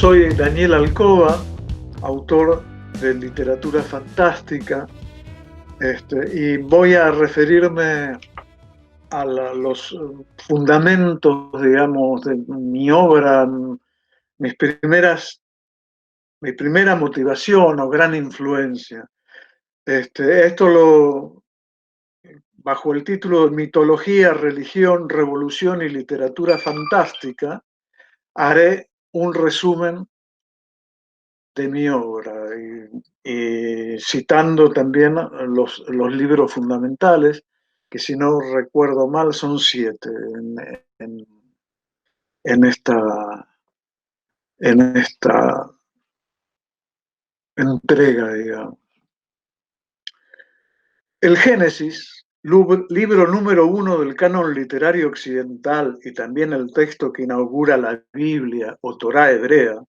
Soy Daniel Alcoba, autor de literatura fantástica, y voy a referirme a los fundamentos, digamos, de mi obra, mis primeras, mi primera motivación o gran influencia. Bajo el título de Mitología, Religión, Revolución y Literatura Fantástica, haré un resumen de mi obra y citando también los libros fundamentales, que si no recuerdo mal son 7 en, en esta, en esta entrega, digamos. El Génesis, libro número 1 del canon literario occidental y también el texto que inaugura la Biblia o Torá hebrea,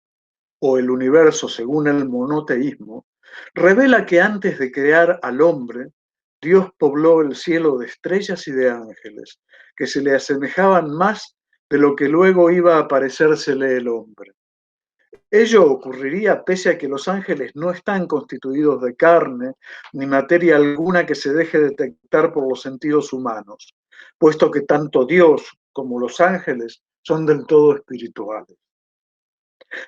o el universo según el monoteísmo, revela que antes de crear al hombre, Dios pobló el cielo de estrellas y de ángeles, que se le asemejaban más de lo que luego iba a parecérsele el hombre. Ello ocurriría pese a que los ángeles no están constituidos de carne ni materia alguna que se deje detectar por los sentidos humanos, puesto que tanto Dios como los ángeles son del todo espirituales.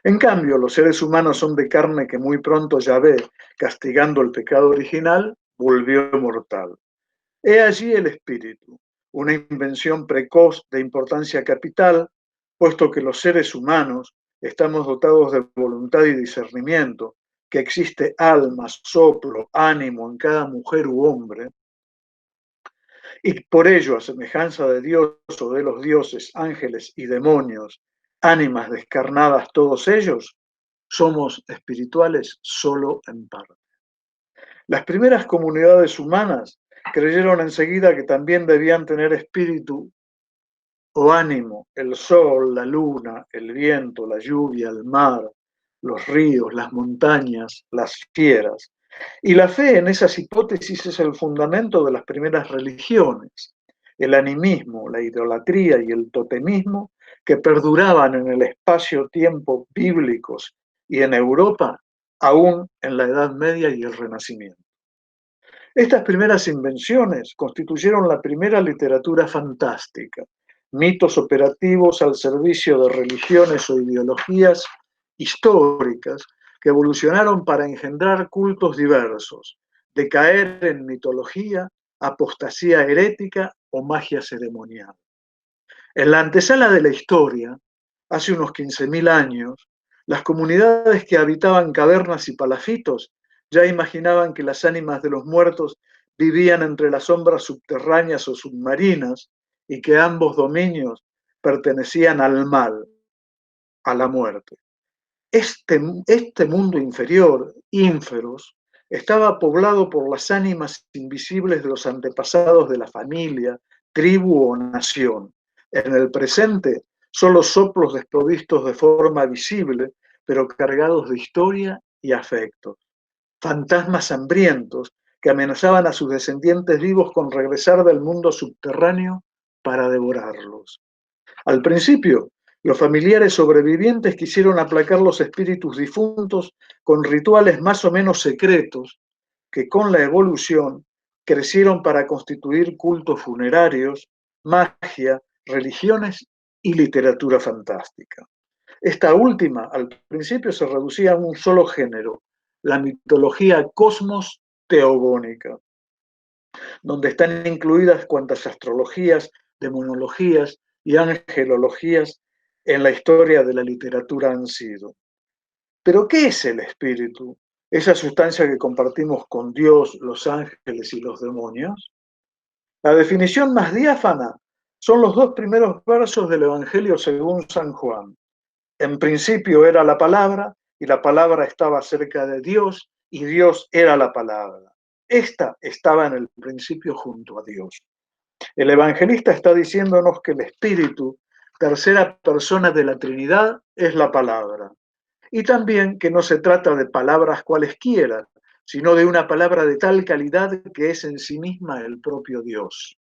En cambio, los seres humanos son de carne que muy pronto Yahvé, castigando el pecado original, volvió mortal. He allí el espíritu, una invención precoz de importancia capital, puesto que los seres humanos estamos dotados de voluntad y discernimiento, que existe alma, soplo, ánimo en cada mujer u hombre, y por ello, a semejanza de Dios o de los dioses, ángeles y demonios, ánimas descarnadas todos ellos, somos espirituales solo en parte. Las primeras comunidades humanas creyeron enseguida que también debían tener espíritu o ánimo, el sol, la luna, el viento, la lluvia, el mar, los ríos, las montañas, las fieras. Y la fe en esas hipótesis es el fundamento de las primeras religiones, el animismo, la idolatría y el totemismo que perduraban en el espacio-tiempo bíblicos y en Europa, aún en la Edad Media y el Renacimiento. Estas primeras invenciones constituyeron la primera literatura fantástica, mitos operativos al servicio de religiones o ideologías históricas que evolucionaron para engendrar cultos diversos, de caer en mitología, apostasía herética o magia ceremonial. En la antesala de la historia, hace unos 15.000 años, las comunidades que habitaban cavernas y palafitos ya imaginaban que las ánimas de los muertos vivían entre las sombras subterráneas o submarinas y que ambos dominios pertenecían al mal, a la muerte. Este mundo inferior, ínferos, estaba poblado por las ánimas invisibles de los antepasados de la familia, tribu o nación. En el presente, solo soplos desprovistos de forma visible, pero cargados de historia y afecto. Fantasmas hambrientos que amenazaban a sus descendientes vivos con regresar del mundo subterráneo para devorarlos. Al principio, los familiares sobrevivientes quisieron aplacar los espíritus difuntos con rituales más o menos secretos que con la evolución crecieron para constituir cultos funerarios, magia, religiones y literatura fantástica. Esta última, al principio, se reducía a un solo género, la mitología cosmos teogónica, donde están incluidas cuantas astrologías, demonologías y angelologías en la historia de la literatura han sido. Pero ¿qué es el espíritu? ¿Esa sustancia que compartimos con Dios, los ángeles y los demonios? La definición más diáfana son los 2 primeros versos del Evangelio según San Juan. En principio era la palabra, y la palabra estaba cerca de Dios, y Dios era la palabra. Esta estaba en el principio junto a Dios. El evangelista está diciéndonos que el Espíritu, tercera persona de la Trinidad, es la palabra. Y también que no se trata de palabras cualesquiera, sino de una palabra de tal calidad que es en sí misma el propio Dios.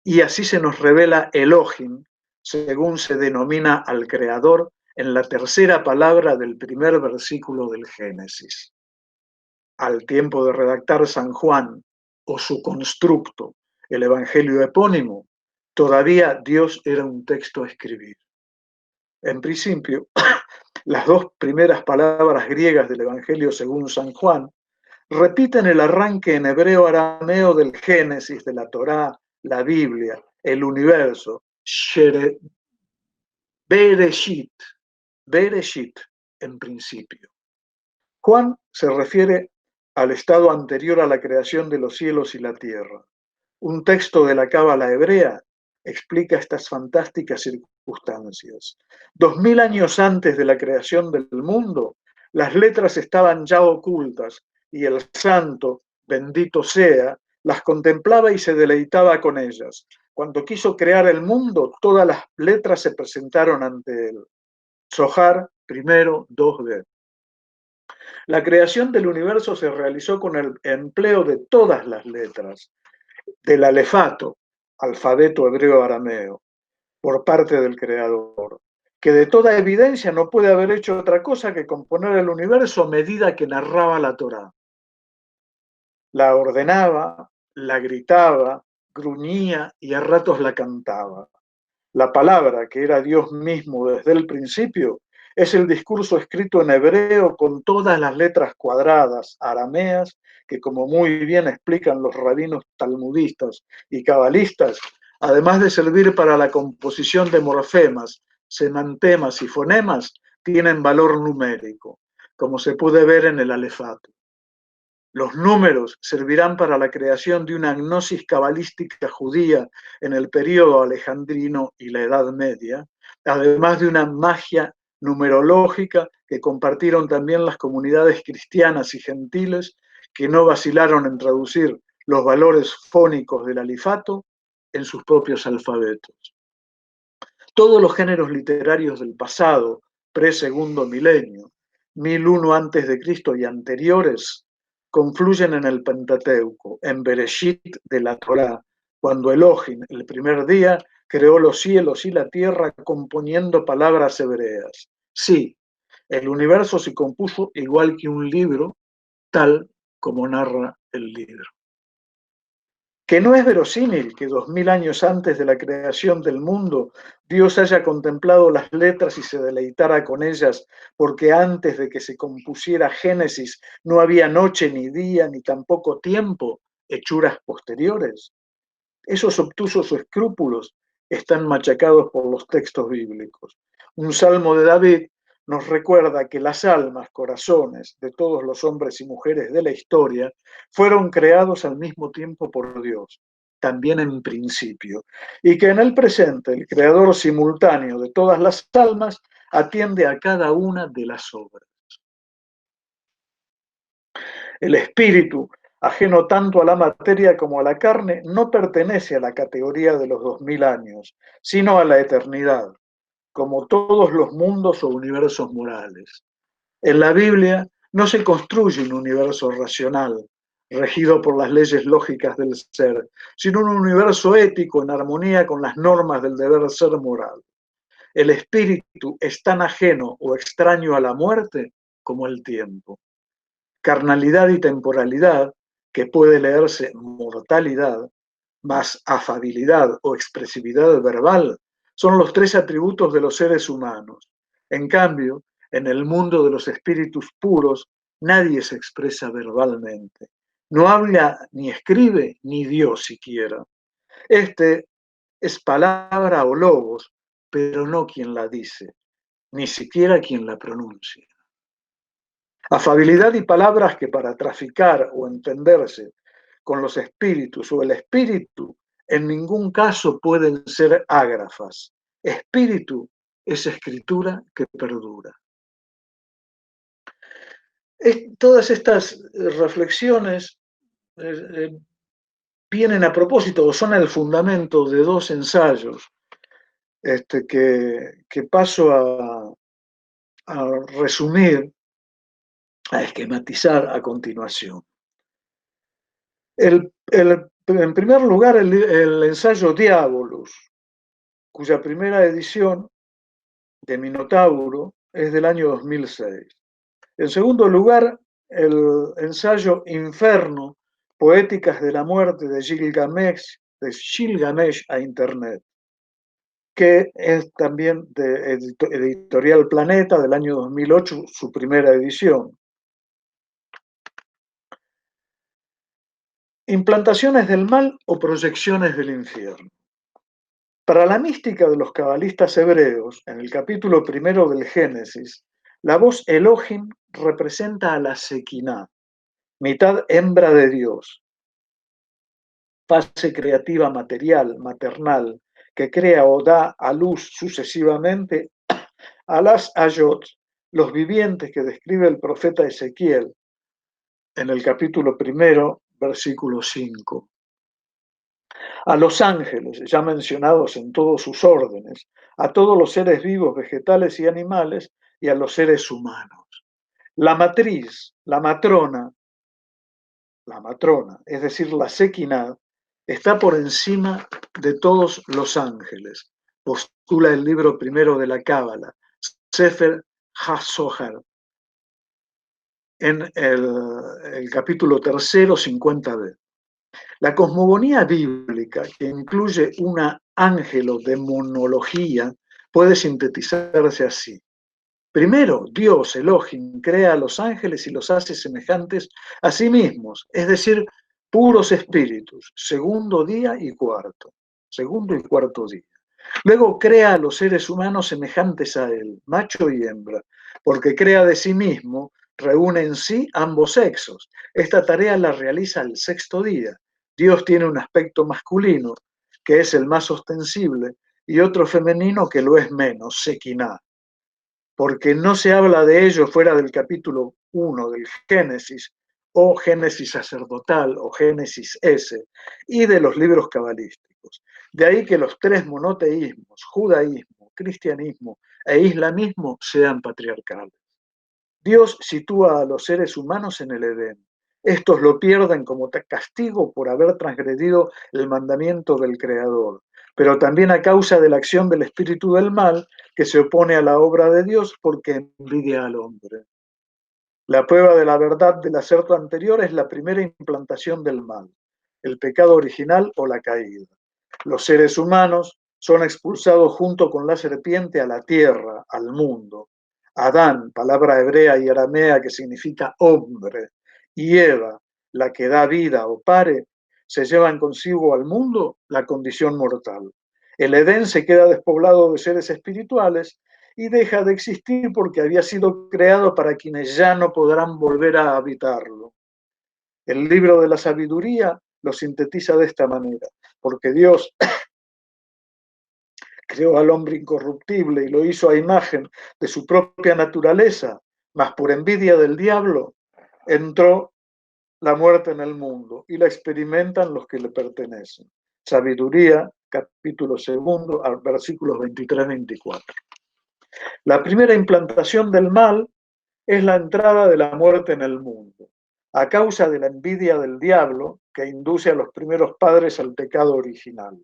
Y así se nos revela Elohim, según se denomina al Creador en la tercera palabra del primer versículo del Génesis. Al tiempo de redactar San Juan o su constructo, el Evangelio epónimo, todavía Dios era un texto a escribir. En principio, las dos primeras palabras griegas del Evangelio según San Juan repiten el arranque en hebreo arameo del Génesis, de la Torá, la Biblia, el universo, Bereshit, Bereshit, en principio. Juan se refiere al estado anterior a la creación de los cielos y la tierra. Un texto de la Cábala hebrea explica estas fantásticas circunstancias. 2000 años antes de la creación del mundo, las letras estaban ya ocultas y el santo, bendito sea, las contemplaba y se deleitaba con ellas. Cuando quiso crear el mundo, todas las letras se presentaron ante él. Zohar, primero, 2b. La creación del universo se realizó con el empleo de todas las letras, del alefato, alfabeto hebreo arameo, por parte del Creador, que de toda evidencia no puede haber hecho otra cosa que componer el universo a medida que narraba la Torá. La ordenaba, la gritaba, gruñía y a ratos la cantaba. La palabra, que era Dios mismo desde el principio, es el discurso escrito en hebreo con todas las letras cuadradas, arameas, que como muy bien explican los rabinos talmudistas y cabalistas, además de servir para la composición de morfemas, semantemas y fonemas, tienen valor numérico, como se puede ver en el alefato. Los números servirán para la creación de una gnosis cabalística judía en el período alejandrino y la Edad Media, además de una magia numerológica que compartieron también las comunidades cristianas y gentiles que no vacilaron en traducir los valores fónicos del alifato en sus propios alfabetos. Todos los géneros literarios del pasado, pre-segundo milenio, 1001 antes de Cristo y anteriores, confluyen en el Pentateuco, en Bereshit de la Torá, cuando Elohim, el primer día, creó los cielos y la tierra componiendo palabras hebreas. Sí, el universo se compuso igual que un libro, tal como narra el libro. Que no es verosímil que 2000 años antes de la creación del mundo Dios haya contemplado las letras y se deleitara con ellas, porque antes de que se compusiera Génesis no había noche ni día ni tampoco tiempo, hechuras posteriores. Esos obtusos escrúpulos están machacados por los textos bíblicos. Un salmo de David nos recuerda que las almas, corazones de todos los hombres y mujeres de la historia fueron creados al mismo tiempo por Dios, también en principio, y que en el presente el creador simultáneo de todas las almas atiende a cada una de las obras. El espíritu, ajeno tanto a la materia como a la carne, no pertenece a la categoría de los 2000 años, sino a la eternidad, como todos los mundos o universos morales. En la Biblia no se construye un universo racional, regido por las leyes lógicas del ser, sino un universo ético en armonía con las normas del deber ser moral. El espíritu es tan ajeno o extraño a la muerte como el tiempo. Carnalidad y temporalidad, que puede leerse mortalidad, más afabilidad o expresividad verbal, son los tres atributos de los seres humanos. En cambio, en el mundo de los espíritus puros, nadie se expresa verbalmente. No habla ni escribe ni Dios siquiera. Este es palabra o logos, pero no quien la dice, ni siquiera quien la pronuncia. Afabilidad y palabras que para traficar o entenderse con los espíritus o el espíritu en ningún caso pueden ser ágrafas. Espíritu es escritura que perdura. Todas estas reflexiones vienen a propósito o son el fundamento de dos ensayos que paso a resumir, a esquematizar a continuación. En primer lugar, el ensayo Diabolus, cuya primera edición de Minotauro es del año 2006. En segundo lugar, el ensayo Inferno, Poéticas de la Muerte de Gilgamesh a Internet, que es también de Editorial Planeta del año 2008, su primera edición. Implantaciones del mal o proyecciones del infierno. Para la mística de los cabalistas hebreos, en el capítulo primero del Génesis, la voz Elohim representa a la Sequiná, mitad hembra de Dios, fase creativa material, maternal, que crea o da a luz sucesivamente a las Ayot, los vivientes que describe el profeta Ezequiel en el capítulo primero, versículo 5. A los ángeles, ya mencionados en todos sus órdenes, a todos los seres vivos, vegetales y animales, y a los seres humanos. La matriz, la matrona, es decir, la Sequinah, está por encima de todos los ángeles, postula el libro primero de la Cábala, Sefer HaZohar, en el capítulo tercero, 50b. La cosmogonía bíblica, que incluye una ángelodemonología, puede sintetizarse así. Primero, Dios, Elohim, crea a los ángeles y los hace semejantes a sí mismos, es decir, puros espíritus, segundo y cuarto día. Luego crea a los seres humanos semejantes a él, macho y hembra, porque crea de sí mismo, reúne en sí ambos sexos. Esta tarea la realiza el sexto día. Dios tiene un aspecto masculino, que es el más ostensible, y otro femenino que lo es menos, Sequiná, porque no se habla de ello fuera del capítulo 1 del Génesis, o Génesis sacerdotal, o Génesis S, y de los libros cabalísticos. De ahí que los tres monoteísmos, judaísmo, cristianismo e islamismo, sean patriarcales. Dios sitúa a los seres humanos en el Edén. Estos lo pierden como castigo por haber transgredido el mandamiento del Creador, pero también a causa de la acción del espíritu del mal que se opone a la obra de Dios porque envidia al hombre. La prueba de la verdad del acerto anterior es la primera implantación del mal, el pecado original o la caída. Los seres humanos son expulsados junto con la serpiente a la tierra, al mundo. Adán, palabra hebrea y aramea que significa hombre, y Eva, la que da vida o pare, se llevan consigo al mundo la condición mortal. El Edén se queda despoblado de seres espirituales y deja de existir porque había sido creado para quienes ya no podrán volver a habitarlo. El libro de la sabiduría lo sintetiza de esta manera, porque Dios creó al hombre incorruptible y lo hizo a imagen de su propia naturaleza, mas por envidia del diablo entró la muerte en el mundo y la experimentan los que le pertenecen. Sabiduría, capítulo 2, versículos 23-24. La primera implantación del mal es la entrada de la muerte en el mundo, a causa de la envidia del diablo que induce a los primeros padres al pecado original.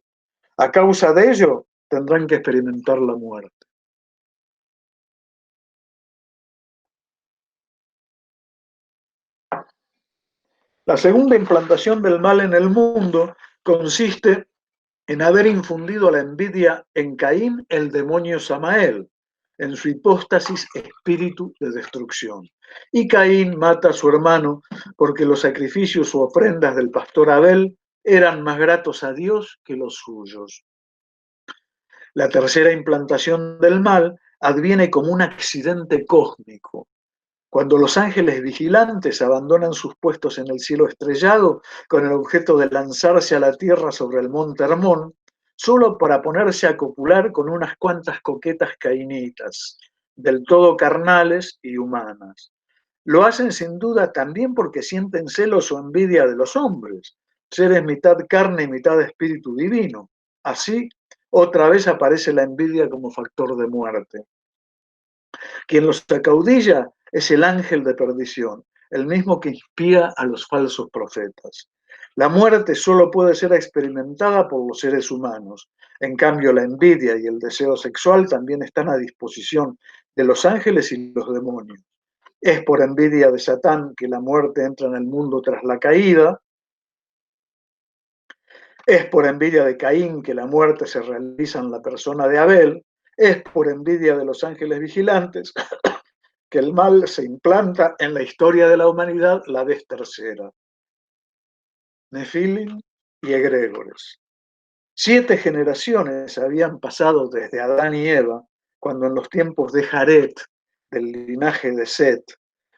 A causa de ello, tendrán que experimentar la muerte. La segunda implantación del mal en el mundo consiste en haber infundido la envidia en Caín el demonio Samael, en su hipóstasis espíritu de destrucción. Y Caín mata a su hermano porque los sacrificios u ofrendas del pastor Abel eran más gratos a Dios que los suyos. La tercera implantación del mal adviene como un accidente cósmico, cuando los ángeles vigilantes abandonan sus puestos en el cielo estrellado con el objeto de lanzarse a la tierra sobre el monte Hermón, solo para ponerse a copular con unas cuantas coquetas cainitas, del todo carnales y humanas. Lo hacen sin duda también porque sienten celos o envidia de los hombres, seres mitad carne y mitad espíritu divino. Así, otra vez aparece la envidia como factor de muerte. Quien los acaudilla es el ángel de perdición, el mismo que inspira a los falsos profetas. La muerte solo puede ser experimentada por los seres humanos. En cambio, la envidia y el deseo sexual también están a disposición de los ángeles y los demonios. Es por envidia de Satán que la muerte entra en el mundo tras la caída. Es por envidia de Caín que la muerte se realiza en la persona de Abel. Es por envidia de los ángeles vigilantes que el mal se implanta en la historia de la humanidad la vez tercera. Nefilim y egregores. 7 generaciones habían pasado desde Adán y Eva, cuando en los tiempos de Jared, del linaje de Set,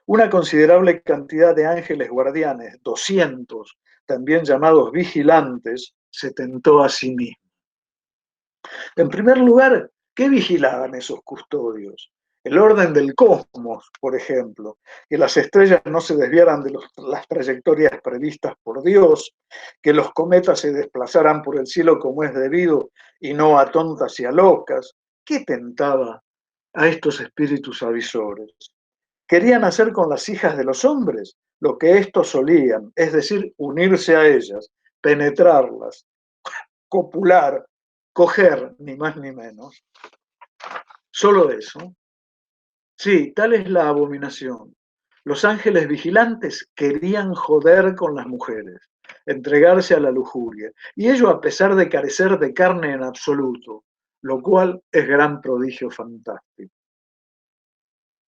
una considerable cantidad de ángeles guardianes, 200, también llamados vigilantes, se tentó a sí mismo. En primer lugar, ¿qué vigilaban esos custodios? El orden del cosmos, por ejemplo, que las estrellas no se desviaran de las trayectorias previstas por Dios, que los cometas se desplazaran por el cielo como es debido y no a tontas y a locas. ¿Qué tentaba a estos espíritus avisores? Querían hacer con las hijas de los hombres lo que estos solían, es decir, unirse a ellas, penetrarlas, copular, coger, ni más ni menos. Solo eso. Sí, tal es la abominación. Los ángeles vigilantes querían joder con las mujeres, entregarse a la lujuria, y ello a pesar de carecer de carne en absoluto, lo cual es gran prodigio fantástico.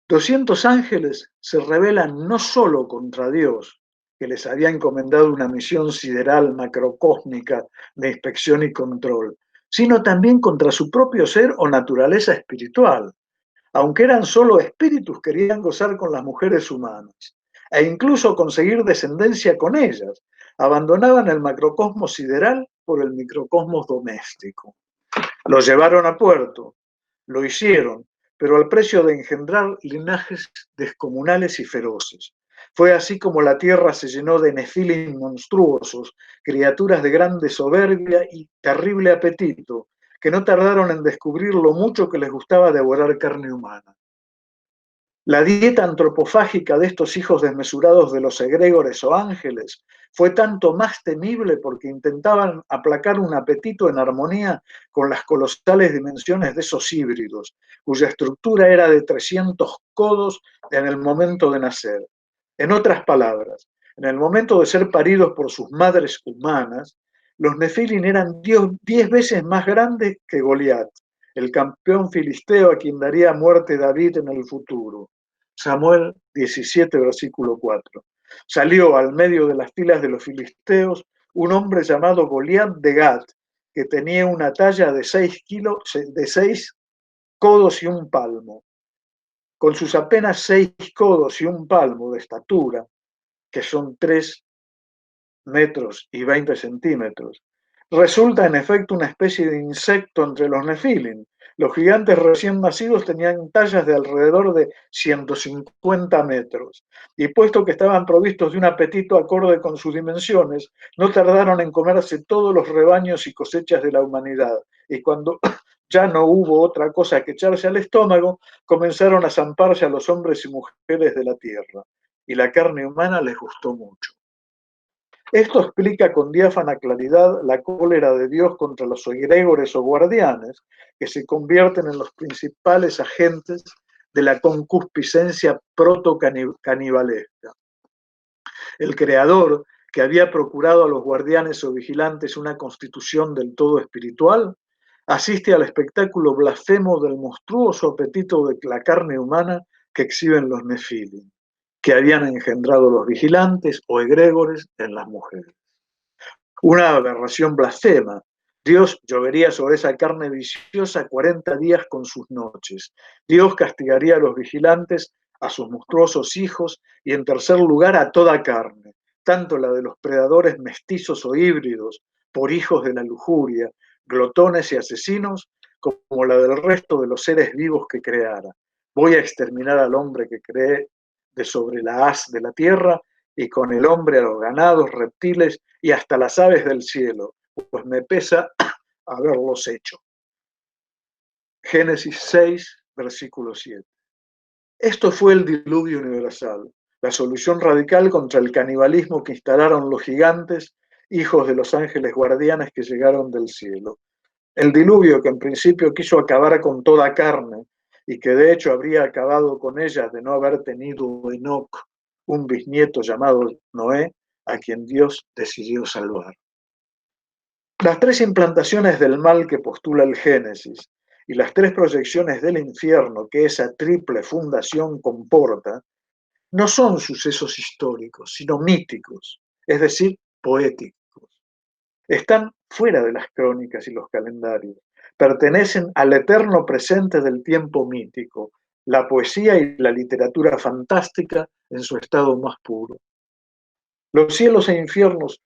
200 ángeles se rebelan no solo contra Dios, que les había encomendado una misión sideral macrocósmica de inspección y control, sino también contra su propio ser o naturaleza espiritual. Aunque eran solo espíritus, querían gozar con las mujeres humanas e incluso conseguir descendencia con ellas. Abandonaban el macrocosmos sideral por el microcosmos doméstico. Lo llevaron a puerto, lo hicieron, pero al precio de engendrar linajes descomunales y feroces. Fue así como la tierra se llenó de nefilim monstruosos, criaturas de grande soberbia y terrible apetito, que no tardaron en descubrir lo mucho que les gustaba devorar carne humana. La dieta antropofágica de estos hijos desmesurados de los egregores o ángeles fue tanto más temible porque intentaban aplacar un apetito en armonía con las colosales dimensiones de esos híbridos, cuya estructura era de 300 codos en el momento de nacer. En otras palabras, en el momento de ser paridos por sus madres humanas, los nefilim eran 10 veces más grandes que Goliat, el campeón filisteo a quien daría muerte David en el futuro. Samuel 17, versículo 4. Salió al medio de las filas de los filisteos un hombre llamado Goliat de Gat, que tenía una talla de 6 codos y un palmo. Con sus apenas 6 codos y un palmo de estatura, que son 3 metros y 20 centímetros, resulta en efecto una especie de insecto entre los nefilim. Los gigantes recién nacidos tenían tallas de alrededor de 150 metros, y puesto que estaban provistos de un apetito acorde con sus dimensiones, no tardaron en comerse todos los rebaños y cosechas de la humanidad, y cuando ya no hubo otra cosa que echarse al estómago, comenzaron a zamparse a los hombres y mujeres de la tierra, y la carne humana les gustó mucho. Esto explica con diáfana claridad la cólera de Dios contra los egregores o guardianes, que se convierten en los principales agentes de la concupiscencia proto-canibalesca. El Creador, que había procurado a los guardianes o vigilantes una constitución del todo espiritual, asiste al espectáculo blasfemo del monstruoso apetito de la carne humana que exhiben los nefilim, que habían engendrado los vigilantes o egregores en las mujeres. Una aberración blasfema. Dios llovería sobre esa carne viciosa 40 días con sus noches. Dios castigaría a los vigilantes, a sus monstruosos hijos y en tercer lugar a toda carne, tanto la de los predadores mestizos o híbridos, por hijos de la lujuria, glotones y asesinos, como la del resto de los seres vivos que creara. Voy a exterminar al hombre que cree de sobre la haz de la tierra y con el hombre a los ganados, reptiles y hasta las aves del cielo, pues me pesa haberlos hecho. Génesis 6, versículo 7. Esto fue el diluvio universal. la solución radical contra el canibalismo que instalaron los gigantes, hijos de los ángeles guardianes que llegaron del cielo. El diluvio que en principio quiso acabar con toda carne y que de hecho habría acabado con ella de no haber tenido Enoc, un bisnieto llamado Noé, a quien Dios decidió salvar. Las tres implantaciones del mal que postula el Génesis y las tres proyecciones del infierno que esa triple fundación comporta no son sucesos históricos, sino míticos, es decir, poéticos. Están fuera de las crónicas y los calendarios, pertenecen al eterno presente del tiempo mítico, la poesía y la literatura fantástica en su estado más puro. Los cielos e infiernos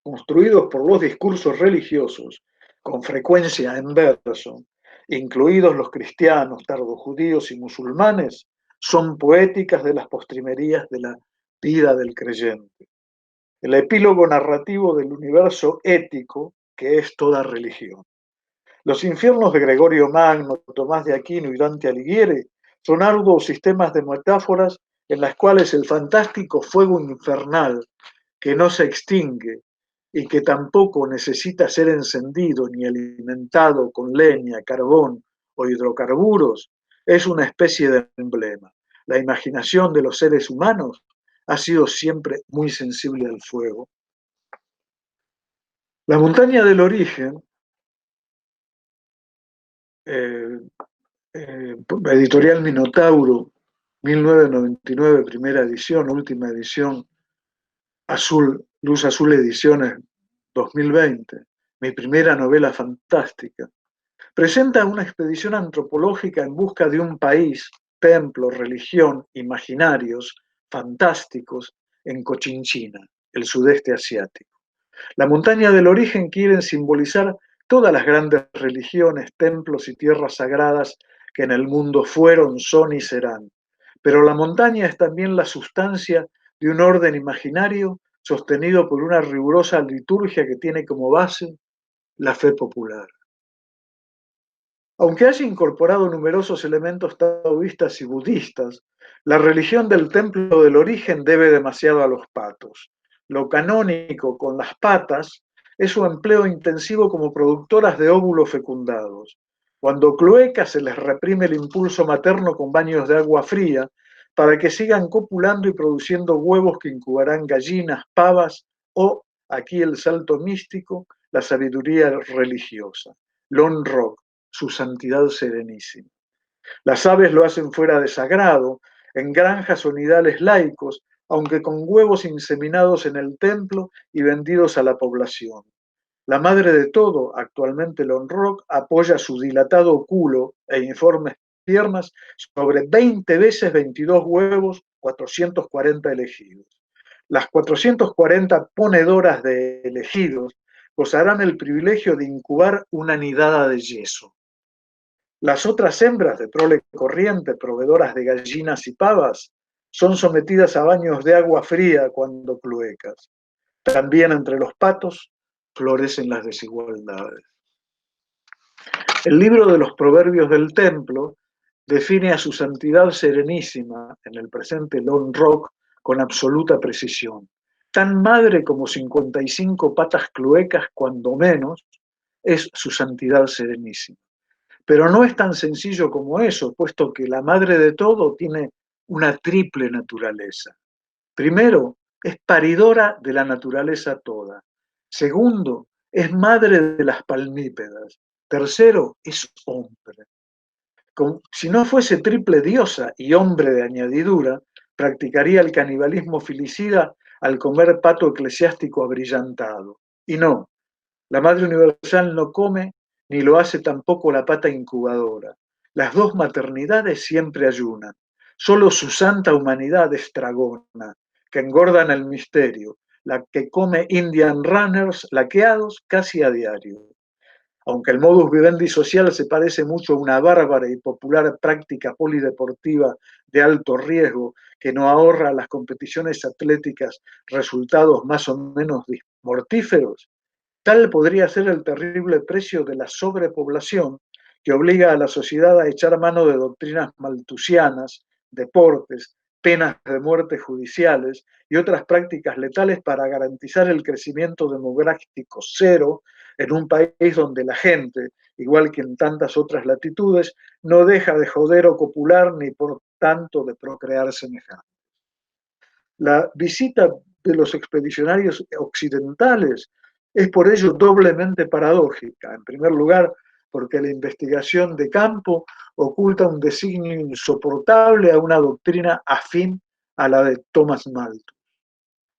construidos por los discursos religiosos, con frecuencia en verso, incluidos los cristianos, tardojudíos y musulmanes, son poéticas de las postrimerías de la vida del creyente. El epílogo narrativo del universo ético que es toda religión. Los infiernos de Gregorio Magno, Tomás de Aquino y Dante Alighieri son arduos sistemas de metáforas en las cuales el fantástico fuego infernal que no se extingue y que tampoco necesita ser encendido ni alimentado con leña, carbón o hidrocarburos, es una especie de emblema. La imaginación de los seres humanos ha sido siempre muy sensible al fuego. La montaña del origen, eh, editorial Minotauro, 1999, primera edición, última edición, Azul, Luz Azul Ediciones 2020, mi primera novela fantástica, presenta una expedición antropológica en busca de un país, templo, religión, imaginarios, fantásticos, en Cochinchina, el sudeste asiático. La montaña del origen quiere simbolizar todas las grandes religiones, templos y tierras sagradas que en el mundo fueron, son y serán. Pero la montaña es también la sustancia de un orden imaginario sostenido por una rigurosa liturgia que tiene como base la fe popular. Aunque haya incorporado numerosos elementos taoístas y budistas, la religión del templo del origen debe demasiado a los patos. Lo canónico con las patas es su empleo intensivo como productoras de óvulos fecundados. Cuando cloacas se les reprime el impulso materno con baños de agua fría para que sigan copulando y produciendo huevos que incubarán gallinas, pavas o, aquí el salto místico, la sabiduría religiosa. Lon Rock, su santidad serenísima. Las aves lo hacen fuera de sagrado, en granjas o nidales laicos, aunque con huevos inseminados en el templo y vendidos a la población. La madre de todo, actualmente Lon Rock, apoya su dilatado culo e informes piernas sobre 20 veces 22 huevos, 440 elegidos. Las 440 ponedoras de elegidos gozarán el privilegio de incubar una nidada de yeso. Las otras hembras de prole corriente, proveedoras de gallinas y pavas, son sometidas a baños de agua fría cuando cluecas. También entre los patos florecen las desigualdades. El libro de los proverbios del templo define a su santidad serenísima, en el presente Lon Rock, con absoluta precisión. Tan madre como 55 patas cluecas, cuando menos, es su santidad serenísima. Pero no es tan sencillo como eso, puesto que la madre de todo tiene una triple naturaleza. Primero, es paridora de la naturaleza toda. Segundo, es madre de las palmípedas. Tercero, es hombre. Si no fuese triple diosa y hombre de añadidura, practicaría el canibalismo filicida al comer pato eclesiástico abrillantado. Y no, la Madre Universal no come ni lo hace tampoco la pata incubadora. Las dos maternidades siempre ayunan. Solo su santa humanidad es tragona, que engorda en el misterio, la que come Indian runners laqueados casi a diario. Aunque el modus vivendi social se parece mucho a una bárbara y popular práctica polideportiva de alto riesgo que no ahorra a las competiciones atléticas resultados más o menos mortíferos, tal podría ser el terrible precio de la sobrepoblación que obliga a la sociedad a echar mano de doctrinas maltusianas, deportes, penas de muerte judiciales y otras prácticas letales para garantizar el crecimiento demográfico cero en un país donde la gente, igual que en tantas otras latitudes, no deja de joder o copular ni por tanto de procrear semejantes. La visita de los expedicionarios occidentales es por ello doblemente paradójica. En primer lugar, porque la investigación de campo oculta un designio insoportable a una doctrina afín a la de Thomas Malthus.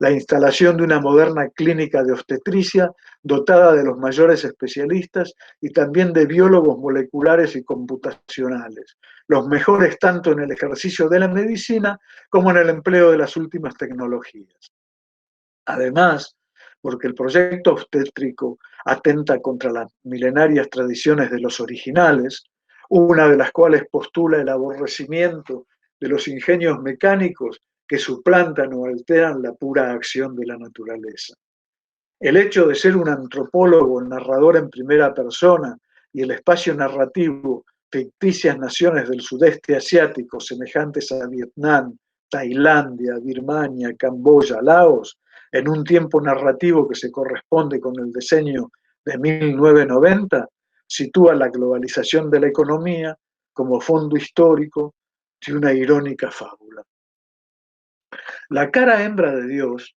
La instalación de una moderna clínica de obstetricia dotada de los mayores especialistas y también de biólogos moleculares y computacionales, los mejores tanto en el ejercicio de la medicina como en el empleo de las últimas tecnologías. Además, porque el proyecto obstétrico atenta contra las milenarias tradiciones de los originales, una de las cuales postula el aborrecimiento de los ingenios mecánicos que suplantan o alteran la pura acción de la naturaleza. El hecho de ser un antropólogo, narrador en primera persona y el espacio narrativo, ficticias naciones del sudeste asiático semejantes a Vietnam, Tailandia, Birmania, Camboya, Laos, en un tiempo narrativo que se corresponde con el diseño de 1990, sitúa la globalización de la economía como fondo histórico de una irónica fábula. La cara hembra de Dios,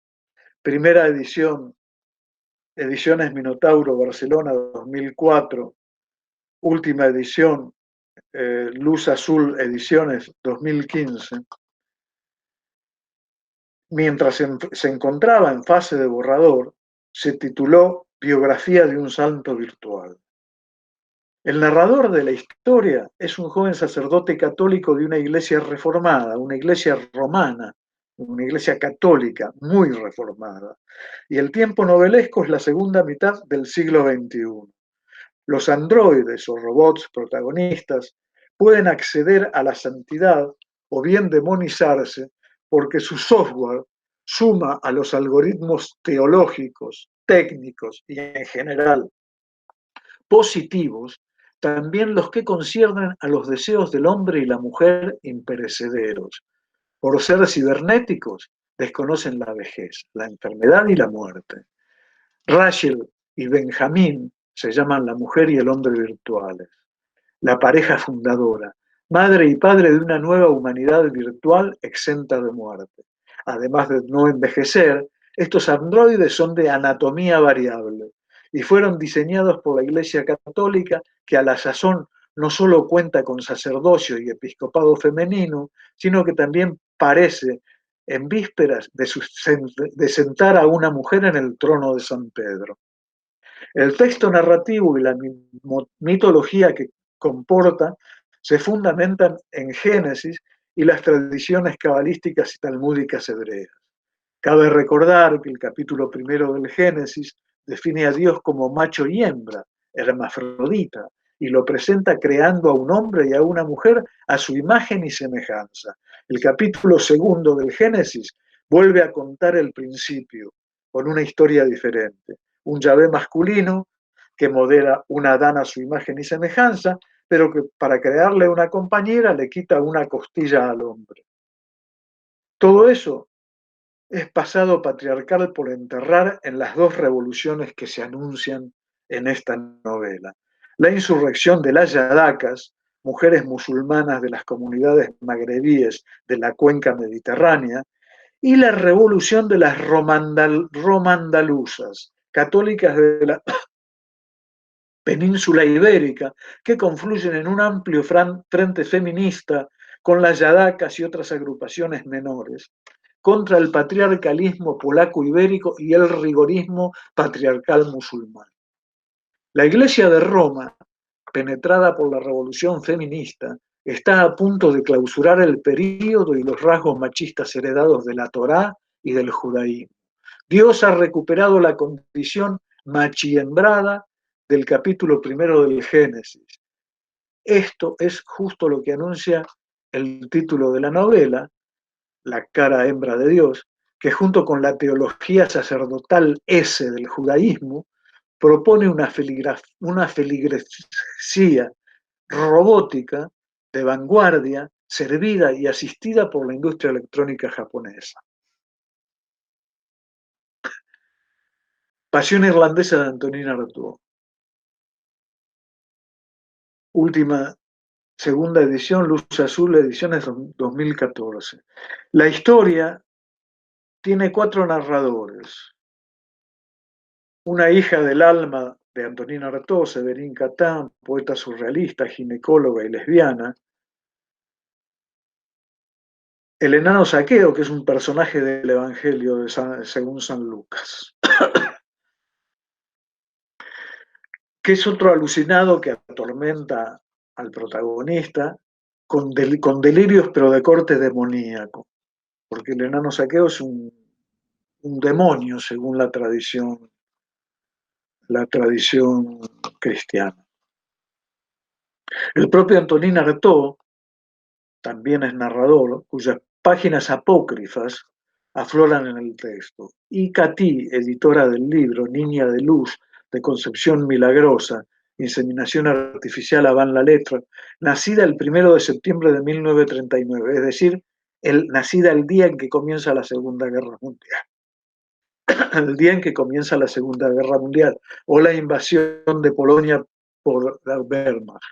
primera edición, Ediciones Minotauro, Barcelona 2004, última edición, Luz Azul Ediciones 2015, mientras se encontraba en fase de borrador, se tituló Biografía de un santo virtual. El narrador de la historia es un joven sacerdote católico de una iglesia reformada, una iglesia romana, una iglesia católica muy reformada. Y el tiempo novelesco es la segunda mitad del siglo XXI. Los androides o robots protagonistas pueden acceder a la santidad o bien demonizarse porque su software suma a los algoritmos teológicos, técnicos y en general positivos también los que conciernen a los deseos del hombre y la mujer imperecederos. Por ser cibernéticos, desconocen la vejez, la enfermedad y la muerte. Rachel y Benjamín se llaman la mujer y el hombre virtuales, la pareja fundadora, madre y padre de una nueva humanidad virtual exenta de muerte. Además de no envejecer, estos androides son de anatomía variable y fueron diseñados por la Iglesia Católica, que a la sazón no solo cuenta con sacerdocio y episcopado femenino, sino que también parece en vísperas de sentar a una mujer en el trono de San Pedro. El texto narrativo y la mitología que comporta se fundamentan en Génesis y las tradiciones cabalísticas y talmúdicas hebreas. Cabe recordar que el capítulo primero del Génesis define a Dios como macho y hembra, hermafrodita, y lo presenta creando a un hombre y a una mujer a su imagen y semejanza. El capítulo segundo del Génesis vuelve a contar el principio con una historia diferente. Un Yahvé masculino que modela una Adán a su imagen y semejanza, pero que para crearle una compañera le quita una costilla al hombre. Todo eso es pasado patriarcal por enterrar en las dos revoluciones que se anuncian en esta novela. La insurrección de las yadacas, mujeres musulmanas de las comunidades magrebíes de la cuenca mediterránea, y la revolución de las romandaluzas, católicas de la península ibérica, que confluyen en un amplio frente feminista con las yadacas y otras agrupaciones menores, contra el patriarcalismo polaco-ibérico y el rigorismo patriarcal musulmán. La Iglesia de Roma, penetrada por la revolución feminista, está a punto de clausurar el período y los rasgos machistas heredados de la Torá y del judaísmo. Dios ha recuperado la condición machiembrada del capítulo primero del Génesis. Esto es justo lo que anuncia el título de la novela, La cara hembra de Dios, que junto con la teología sacerdotal S del judaísmo, propone una feligresía robótica de vanguardia servida y asistida por la industria electrónica japonesa. Pasión irlandesa de Antonin Artaud. Última, segunda edición, Luz Azul, ediciones 2014. La historia tiene 4 narradores. Una hija del alma de Antonin Artaud, Séverine Catin, poeta surrealista, ginecóloga y lesbiana. El enano Zaqueo, que es un personaje del Evangelio según San Lucas. Que es otro alucinado que atormenta al protagonista con delirios, pero de corte demoníaco. Porque el enano Zaqueo es un demonio, según la tradición cristiana. El propio Antonin Artaud también es narrador, cuyas páginas apócrifas afloran en el texto. Y Catí, editora del libro Niña de Luz, de concepción milagrosa, inseminación artificial a Van la Letra, nacida el 1 de septiembre de 1939, es decir, nacida el día en que comienza la Segunda Guerra Mundial. El día en que comienza la Segunda Guerra Mundial, o la invasión de Polonia por la Wehrmacht.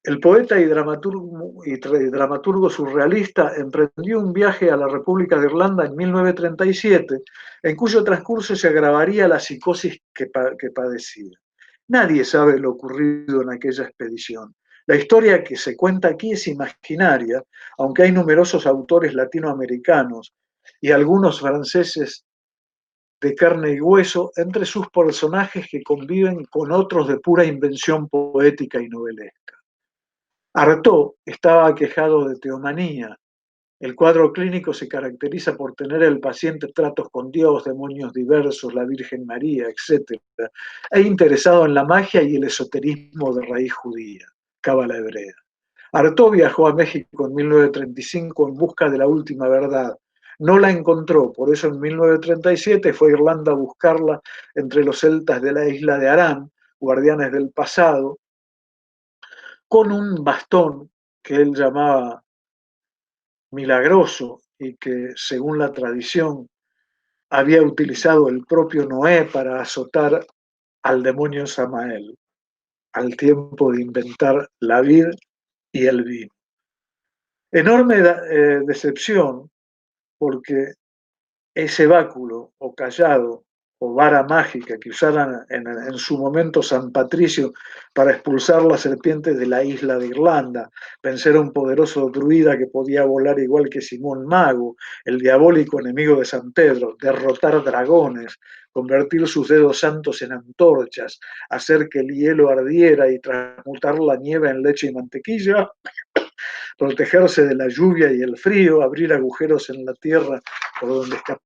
El poeta y dramaturgo surrealista emprendió un viaje a la República de Irlanda en 1937, en cuyo transcurso se agravaría la psicosis que padecía. Nadie sabe lo ocurrido en aquella expedición. La historia que se cuenta aquí es imaginaria, aunque hay numerosos autores latinoamericanos y algunos franceses de carne y hueso entre sus personajes que conviven con otros de pura invención poética y novelesca. Artaud estaba aquejado de teomanía. El cuadro clínico se caracteriza por tener el paciente tratos con Dios, demonios diversos, la Virgen María, etc. E interesado en la magia y el esoterismo de raíz judía, cábala hebrea. Artaud viajó a México en 1935 en busca de la última verdad. No la encontró, por eso en 1937 fue a Irlanda a buscarla entre los celtas de la isla de Arán, guardianes del pasado, con un bastón que él llamaba milagroso y que, según la tradición, había utilizado el propio Noé para azotar al demonio Samael, al tiempo de inventar la vid y el vino. Enorme decepción, porque ese báculo o callado o vara mágica que usaran en su momento San Patricio para expulsar las serpientes de la isla de Irlanda, vencer a un poderoso druida que podía volar igual que Simón Mago, el diabólico enemigo de San Pedro, derrotar dragones, convertir sus dedos santos en antorchas, hacer que el hielo ardiera y transmutar la nieve en leche y mantequilla, protegerse de la lluvia y el frío, abrir agujeros en la tierra por donde escapaban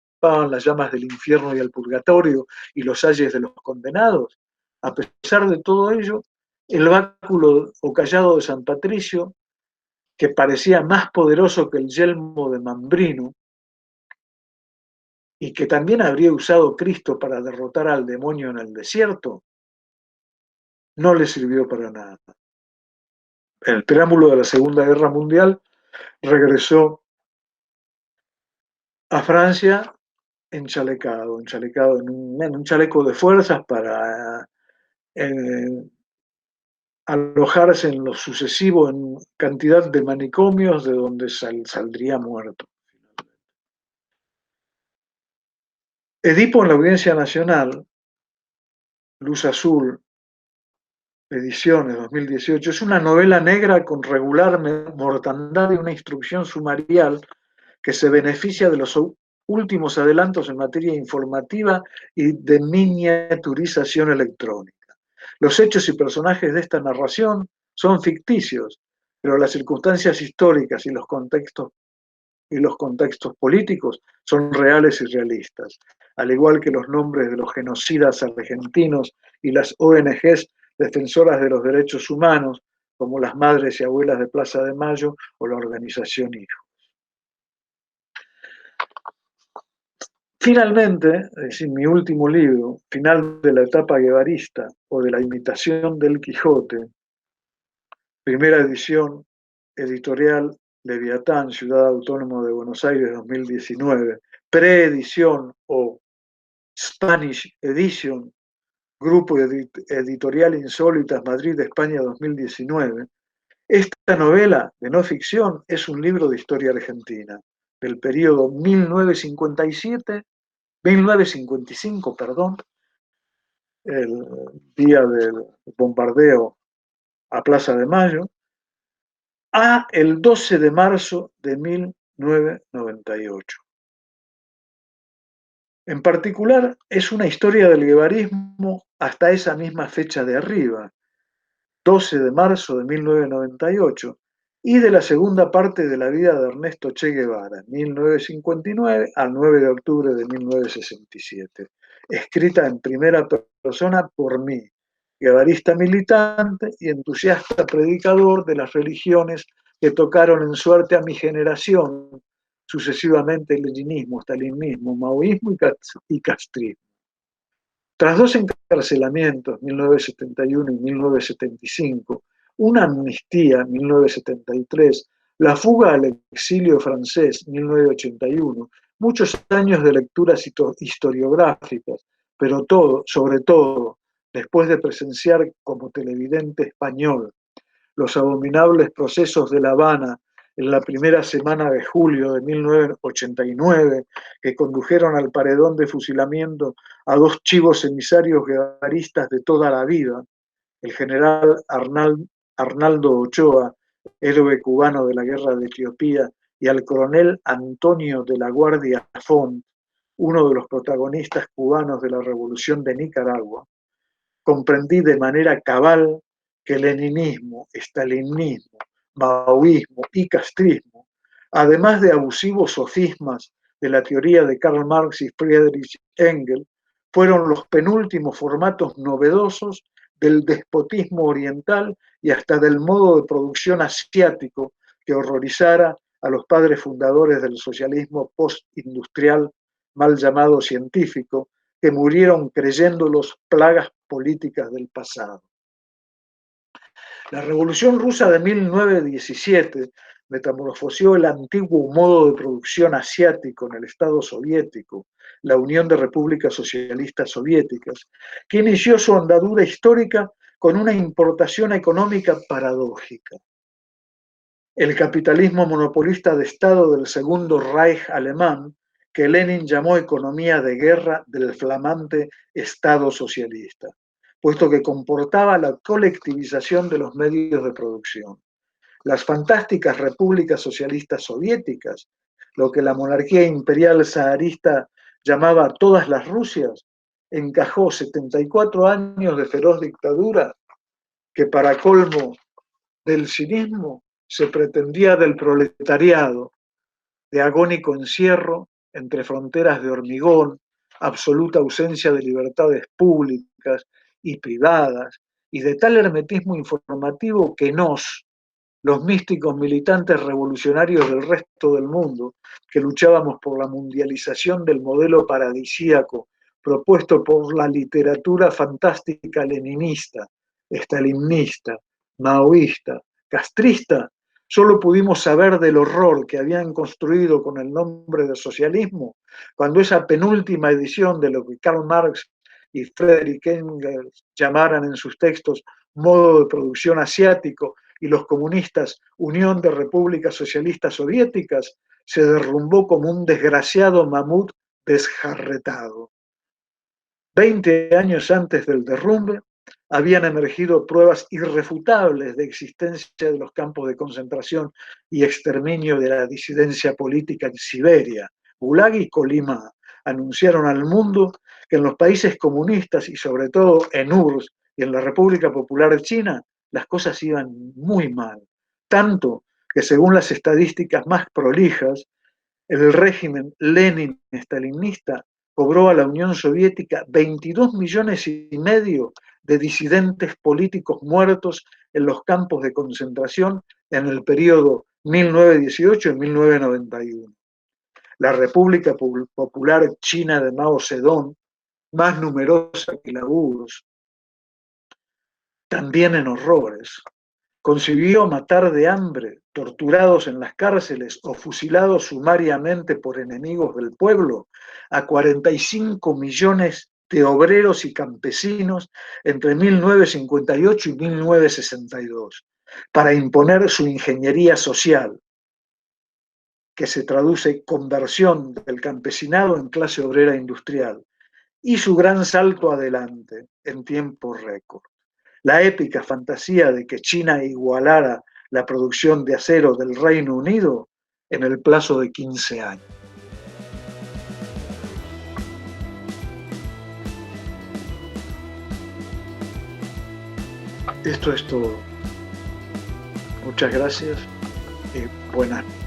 las llamas del infierno y el purgatorio y los ayes de los condenados. A pesar de todo ello, el báculo o callado de San Patricio, que parecía más poderoso que el yelmo de Mambrino, y que también habría usado Cristo para derrotar al demonio en el desierto, no le sirvió para nada. En el preámbulo de la Segunda Guerra Mundial, regresó a Francia enchalecado en un chaleco de fuerzas para alojarse en lo sucesivo en cantidad de manicomios de donde saldría muerto. Edipo en la Audiencia Nacional, Luz Azul, ediciones 2018, es una novela negra con regular mortandad y una instrucción sumarial que se beneficia de los últimos adelantos en materia informativa y de miniaturización electrónica. Los hechos y personajes de esta narración son ficticios, pero las circunstancias históricas y los contextos políticos son reales y realistas, al igual que los nombres de los genocidas argentinos y las ONGs defensoras de los derechos humanos, como las Madres y Abuelas de Plaza de Mayo o la organización Hijo. Finalmente, es decir, mi último libro, Final de la etapa guevarista o de la imitación del Quijote, primera edición, editorial Leviatán, Ciudad Autónoma de Buenos Aires 2019, preedición o Spanish Edition, Grupo Editorial Insólitas, Madrid, España 2019. Esta novela de no ficción es un libro de historia argentina del periodo 1955, perdón, el día del bombardeo a Plaza de Mayo, a el 12 de marzo de 1998. En particular, es una historia del guevarismo hasta esa misma fecha de arriba, 12 de marzo de 1998, y de la segunda parte de la vida de Ernesto Che Guevara, 1959 al 9 de octubre de 1967, escrita en primera persona por mí, guevarista militante y entusiasta predicador de las religiones que tocaron en suerte a mi generación, sucesivamente el leninismo, stalinismo, maoísmo y castrismo. Tras dos encarcelamientos, 1971 y 1975, una amnistía, 1973, la fuga al exilio francés, 1981, muchos años de lecturas historiográficas, pero todo, sobre todo, después de presenciar como televidente español los abominables procesos de La Habana en la primera semana de julio de 1989, que condujeron al paredón de fusilamiento a dos chivos emisarios guevaristas de toda la vida, el general Arnaldo Ochoa, héroe cubano de la guerra de Etiopía, y al coronel Antonio de la Guardia Font, uno de los protagonistas cubanos de la Revolución de Nicaragua, comprendí de manera cabal que leninismo, stalinismo, maoísmo y castrismo, además de abusivos sofismas de la teoría de Karl Marx y Friedrich Engels, fueron los penúltimos formatos novedosos del despotismo oriental y hasta del modo de producción asiático que horrorizara a los padres fundadores del socialismo postindustrial, mal llamado científico, que murieron creyéndolos plagas políticas del pasado. La Revolución Rusa de 1917 metamorfoseó el antiguo modo de producción asiático en el Estado soviético, la Unión de Repúblicas Socialistas Soviéticas, que inició su andadura histórica con una importación económica paradójica. El capitalismo monopolista de Estado del Segundo Reich alemán, que Lenin llamó economía de guerra del flamante Estado socialista, puesto que comportaba la colectivización de los medios de producción. Las fantásticas repúblicas socialistas soviéticas, lo que la monarquía imperial zarista llamaba todas las Rusias, encajó 74 años de feroz dictadura que, para colmo del cinismo, se pretendía del proletariado, de agónico encierro entre fronteras de hormigón, absoluta ausencia de libertades públicas y privadas, y de tal hermetismo informativo que los místicos militantes revolucionarios del resto del mundo, que luchábamos por la mundialización del modelo paradisíaco propuesto por la literatura fantástica leninista, stalinista, maoísta, castrista, solo pudimos saber del horror que habían construido con el nombre de socialismo cuando esa penúltima edición de lo que Karl Marx y Friedrich Engels llamaran en sus textos modo de producción asiático y los comunistas Unión de Repúblicas Socialistas Soviéticas, se derrumbó como un desgraciado mamut desjarretado. 20 años antes del derrumbe, habían emergido pruebas irrefutables de existencia de los campos de concentración y exterminio de la disidencia política en Siberia. Gulag y Colima anunciaron al mundo que en los países comunistas y sobre todo en URSS y en la República Popular China, las cosas iban muy mal. Tanto que según las estadísticas más prolijas, el régimen Lenin-stalinista cobró a la Unión Soviética 22 millones y medio de disidentes políticos muertos en los campos de concentración en el periodo 1918 y 1991. La República Popular China de Mao Zedong, más numerosa que la URSS, también en horrores. Consiguió matar de hambre, torturados en las cárceles o fusilados sumariamente por enemigos del pueblo, a 45 millones de obreros y campesinos entre 1958 y 1962, para imponer su ingeniería social, que se traduce conversión del campesinado en clase obrera industrial, y su gran salto adelante en tiempo récord. La épica fantasía de que China igualara la producción de acero del Reino Unido en el plazo de 15 años. Esto es todo. Muchas gracias y buenas noches.